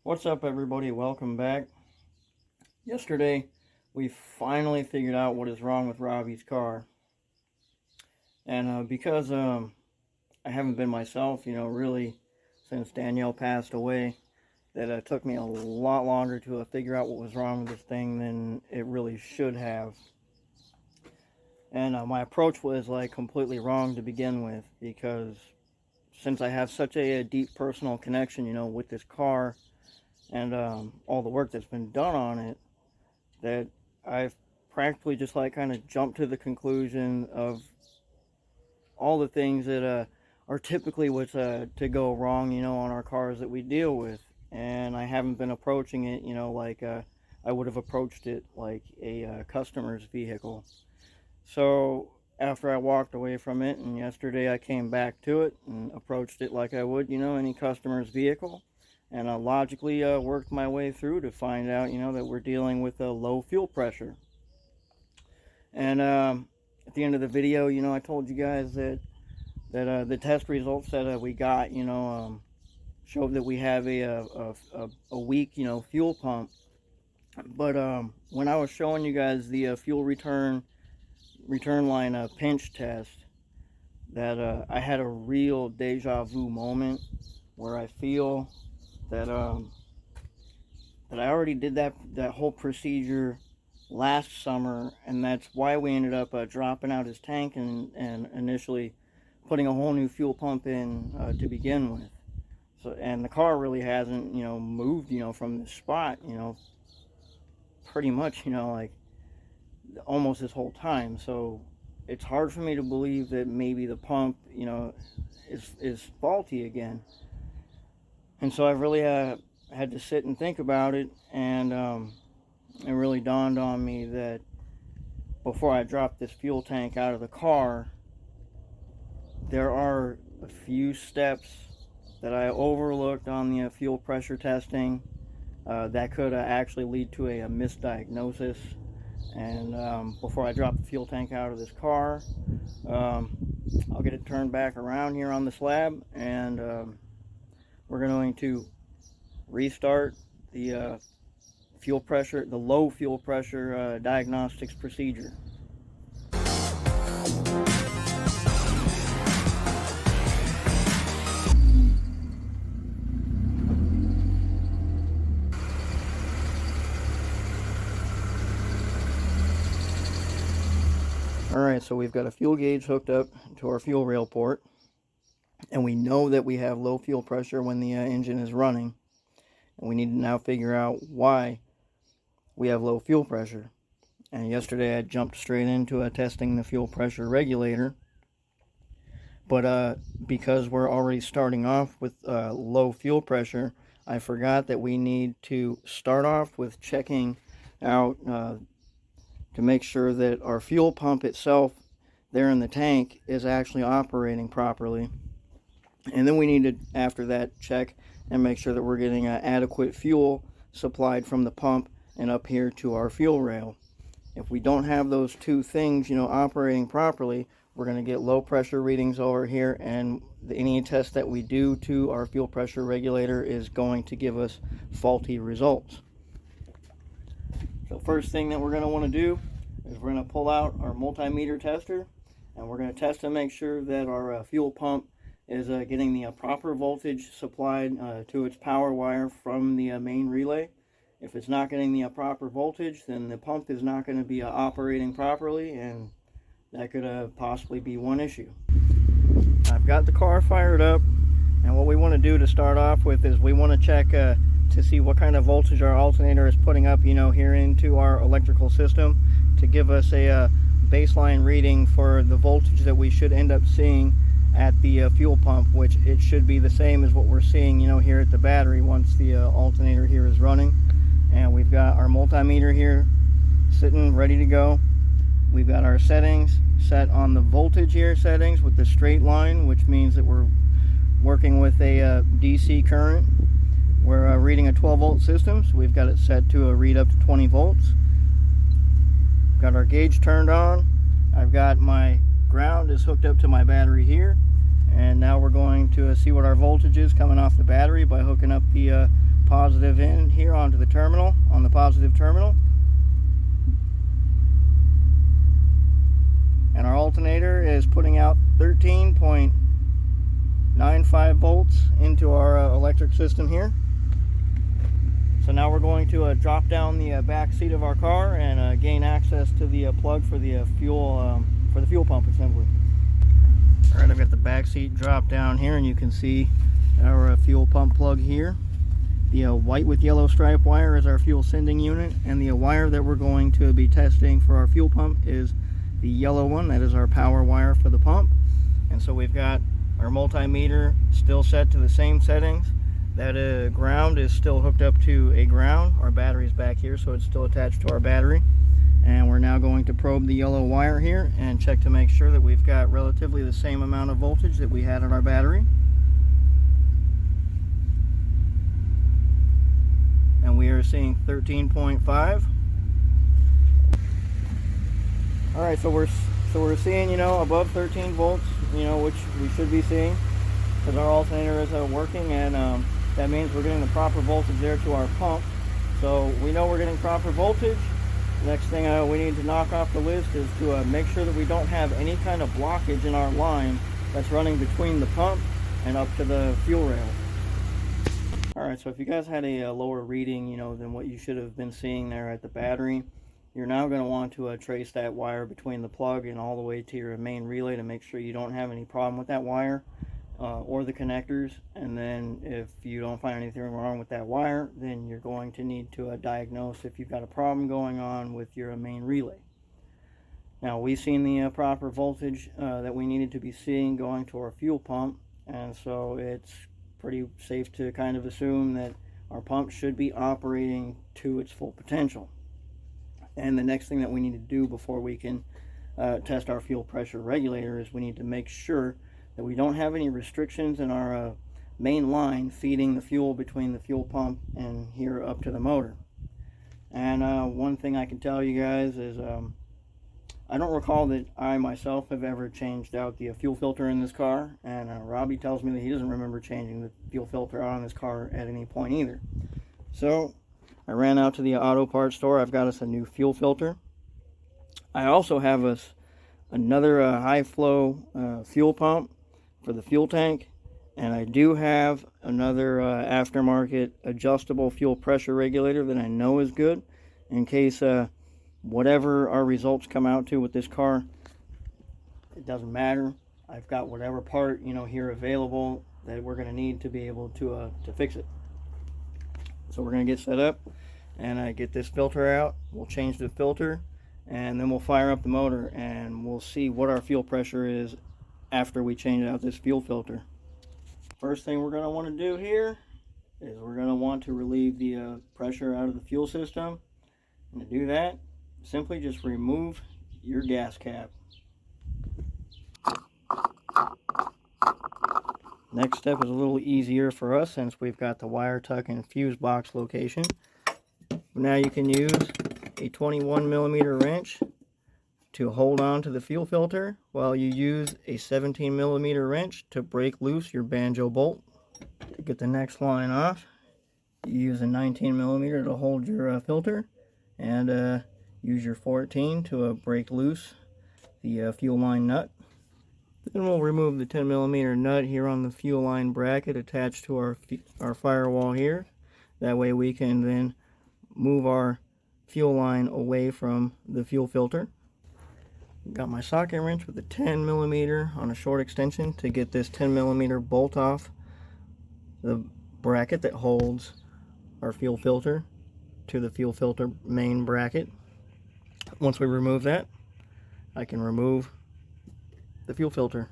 What's up, everybody? Welcome back. Yesterday, we finally figured out what is wrong with Robbie's car. And because I haven't been myself, really since Danielle passed away, that it took me a lot longer to figure out what was wrong with this thing than it really should have. And my approach was like completely wrong to begin with, because since I have such a deep personal connection, with this car and all the work that's been done on it, that I've practically just like kind of jumped to the conclusion of all the things that are typically what's to go wrong, on our cars that we deal with. And I haven't been approaching it, like I would have approached it like a customer's vehicle. So after I walked away from it, and yesterday I came back to it and approached it like I would, any customer's vehicle. And I logically worked my way through to find out, that we're dealing with a low fuel pressure. And at the end of the video, I told you guys that the test results that we got, showed that we have a weak, fuel pump. But when I was showing you guys the fuel return line pinch test, that I had a real deja vu moment where I feel that that I already did that whole procedure last summer, and that's why we ended up dropping out his tank and initially putting a whole new fuel pump in to begin with. So, and the car really hasn't moved from this spot pretty much like almost this whole time. So it's hard for me to believe that maybe the pump is faulty again. And so I really had to sit and think about it, and it really dawned on me that before I dropped this fuel tank out of the car, there are a few steps that I overlooked on the fuel pressure testing that could actually lead to a misdiagnosis. And before I drop the fuel tank out of this car, I'll get it turned back around here on the slab, and we're going to restart the low fuel pressure diagnostics procedure. Alright, so we've got a fuel gauge hooked up to our fuel rail port, and we know that we have low fuel pressure when the engine is running, and we need to now figure out why we have low fuel pressure. And yesterday I jumped straight into testing the fuel pressure regulator, but because we're already starting off with low fuel pressure, I forgot that we need to start off with checking out to make sure that our fuel pump itself there in the tank is actually operating properly. And then we need to, after that, check and make sure that we're getting adequate fuel supplied from the pump and up here to our fuel rail. If we don't have those two things, operating properly, we're going to get low pressure readings over here, and any test that we do to our fuel pressure regulator is going to give us faulty results. So first thing that we're going to want to do is we're going to pull out our multimeter tester, and we're going to test to make sure that our fuel pump is getting the proper voltage supplied to its power wire from the main relay. If it's not getting the proper voltage, then the pump is not going to be operating properly, and that could possibly be one issue. I've got the car fired up, and what we want to do to start off with is we want to check to see what kind of voltage our alternator is putting up, here into our electrical system, to give us a baseline reading for the voltage that we should end up seeing at the fuel pump, which it should be the same as what we're seeing, here at the battery once the alternator here is running. And we've got our multimeter here sitting ready to go. We've got our settings set on the voltage here settings with the straight line, which means that we're working with a DC current. We're reading a 12 volt system, so we've got it set to a read up to 20 volts. Got our gauge turned on. I've got my ground is hooked up to my battery here, and now we're going to see what our voltage is coming off the battery by hooking up the positive end here onto the terminal, on the positive terminal. And our alternator is putting out 13.95 volts into our electric system here. So now we're going to drop down the back seat of our car and gain access to the plug for the fuel pump assembly. All right, I've got the back seat dropped down here, and you can see our fuel pump plug here. The white with yellow stripe wire is our fuel sending unit, and the wire that we're going to be testing for our fuel pump is the yellow one. That is our power wire for the pump. And so we've got our multimeter still set to the same settings. That ground is still hooked up to a ground. Our battery's back here, so it's still attached to our battery. And we're now going to probe the yellow wire here and check to make sure that we've got relatively the same amount of voltage that we had in our battery. And we are seeing 13.5. All right, so we're seeing, you know, above 13 volts, you know, which we should be seeing because our alternator is working, and that means we're getting the proper voltage there to our pump. So we know we're getting proper voltage. Next thing we need to knock off the list is to make sure that we don't have any kind of blockage in our line that's running between the pump and up to the fuel rail. All right, so if you guys had a lower reading, you know, than what you should have been seeing there at the battery, you're now going to want to trace that wire between the plug and all the way to your main relay to make sure you don't have any problem with that wire or the connectors. And then if you don't find anything wrong with that wire, then you're going to need to diagnose if you've got a problem going on with your main relay. Now, we've seen the proper voltage that we needed to be seeing going to our fuel pump, and so it's pretty safe to kind of assume that our pump should be operating to its full potential. And the next thing that we need to do before we can test our fuel pressure regulator is we need to make sure that we don't have any restrictions in our main line feeding the fuel between the fuel pump and here up to the motor. And one thing I can tell you guys is I don't recall that I myself have ever changed out the fuel filter in this car, and Robbie tells me that he doesn't remember changing the fuel filter out on his car at any point either. So I ran out to the auto parts store. I've got us a new fuel filter. I also have us another high flow fuel pump for the fuel tank, and I do have another aftermarket adjustable fuel pressure regulator that I know is good in case whatever our results come out to with this car, it doesn't matter. I've got whatever part, you know, here available that we're going to need to be able to fix it. So we're going to get set up and get this filter out. We'll change the filter, and then we'll fire up the motor, and we'll see what our fuel pressure is after we change out this fuel filter. First thing we're going to want to do here is we're going to want to relieve the pressure out of the fuel system. And to do that, simply just remove your gas cap. Next step is a little easier for us since we've got the wire tuck and fuse box location. Now you can use a 21mm wrench to hold on to the fuel filter while you use a 17mm wrench to break loose your banjo bolt. To get the next line off, you use a 19mm to hold your filter, and use your 14 to break loose the fuel line nut. Then we'll remove the 10mm nut here on the fuel line bracket attached to our firewall here. That way we can then move our fuel line away from the fuel filter. Got my socket wrench with a 10mm on a short extension to get this 10mm bolt off the bracket that holds our fuel filter to the fuel filter main bracket. Once we remove that, I can remove the fuel filter.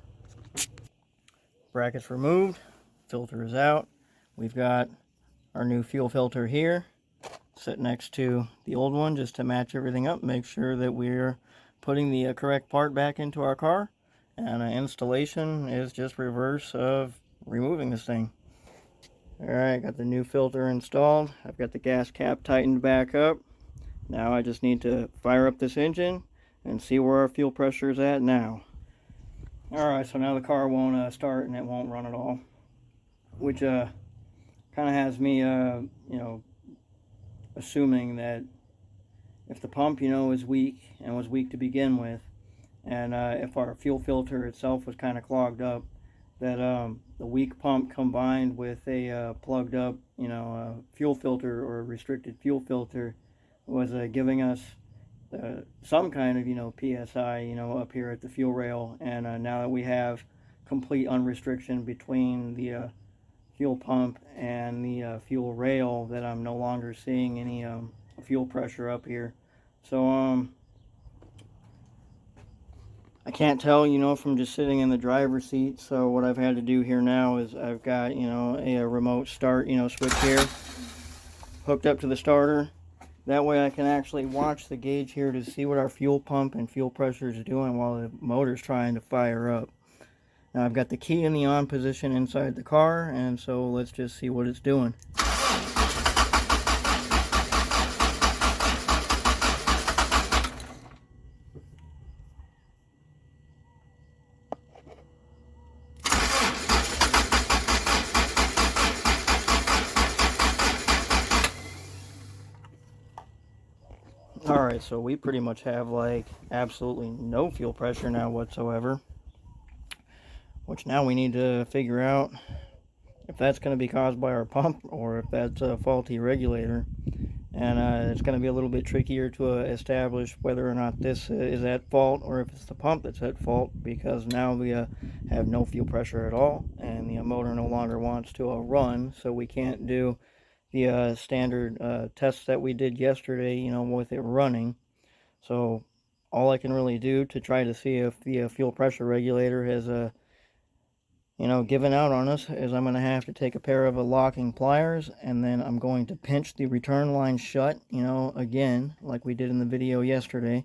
Bracket's removed, filter is out. We've got our new fuel filter here set next to the old one just to match everything up, make sure that we're putting the correct part back into our car. And installation is just reverse of removing this thing. Alright, got the new filter installed. I've got the gas cap tightened back up. Now I just need to fire up this engine and see where our fuel pressure is at now. Alright, so now the car won't start and it won't run at all, which kind kind of has me, assuming that if the pump, is weak and was weak to begin with, and if our fuel filter itself was kind of clogged up, that the weak pump combined with a plugged up, fuel filter or restricted fuel filter was giving us some kind of, PSI, up here at the fuel rail. And now that we have complete unrestriction between the fuel pump and the fuel rail, that I'm no longer seeing any fuel pressure up here. So I can't tell, from just sitting in the driver's seat. So what I've had to do here now is I've got, a remote start, switch here hooked up to the starter. That way I can actually watch the gauge here to see what our fuel pump and fuel pressure is doing while the motor's trying to fire up. Now I've got the key in the on position inside the car, and so let's just see what it's doing. Alright, so we pretty much have like absolutely no fuel pressure now whatsoever, which now we need to figure out if that's going to be caused by our pump or if that's a faulty regulator. And it's going to be a little bit trickier to establish whether or not this is at fault or if it's the pump that's at fault, because now we have no fuel pressure at all, and the motor no longer wants to run, so we can't do the standard tests that we did yesterday, with it running. So all I can really do to try to see if the fuel pressure regulator has given out on us is I'm going to have to take a pair of locking pliers, and then I'm going to pinch the return line shut, again, like we did in the video yesterday.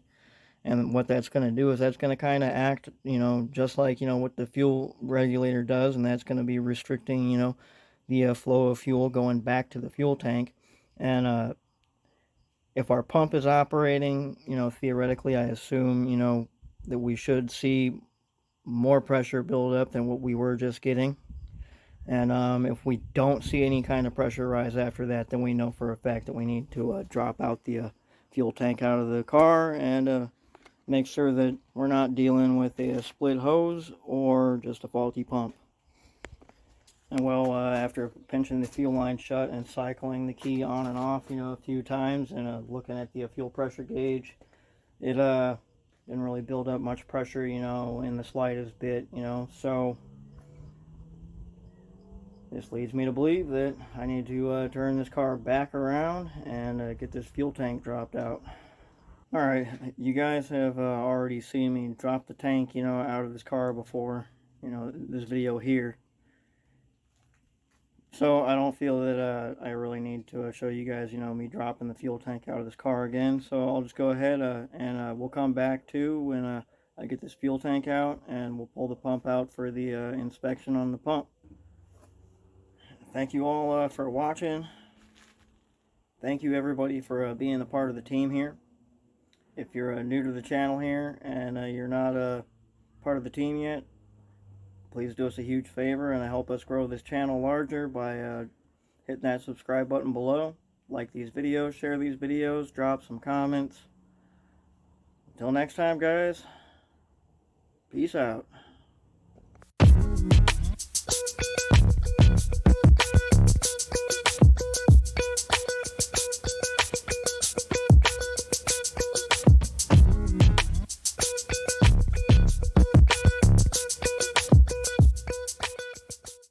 And what that's going to do is that's going to kind of act, just like, what the fuel regulator does, and that's going to be restricting, the flow of fuel going back to the fuel tank. And if our pump is operating, theoretically, I assume, that we should see more pressure build up than what we were just getting. And if we don't see any kind of pressure rise after that, then we know for a fact that we need to drop out the fuel tank out of the car and make sure that we're not dealing with a split hose or just a faulty pump. And well, after pinching the fuel line shut and cycling the key on and off, a few times, and looking at the fuel pressure gauge, it didn't really build up much pressure, in the slightest bit, so this leads me to believe that I need to turn this car back around and get this fuel tank dropped out. Alright, you guys have already seen me drop the tank, out of this car before, this video here. So I don't feel that I really need to show you guys, me dropping the fuel tank out of this car again. So I'll just go ahead and we'll come back to when I get this fuel tank out, and we'll pull the pump out for the inspection on the pump. Thank you all for watching. Thank you everybody for being a part of the team here. If you're new to the channel here and you're not part of the team yet, please do us a huge favor and help us grow this channel larger by hitting that subscribe button below. Like these videos, share these videos, drop some comments. Until next time, guys, peace out.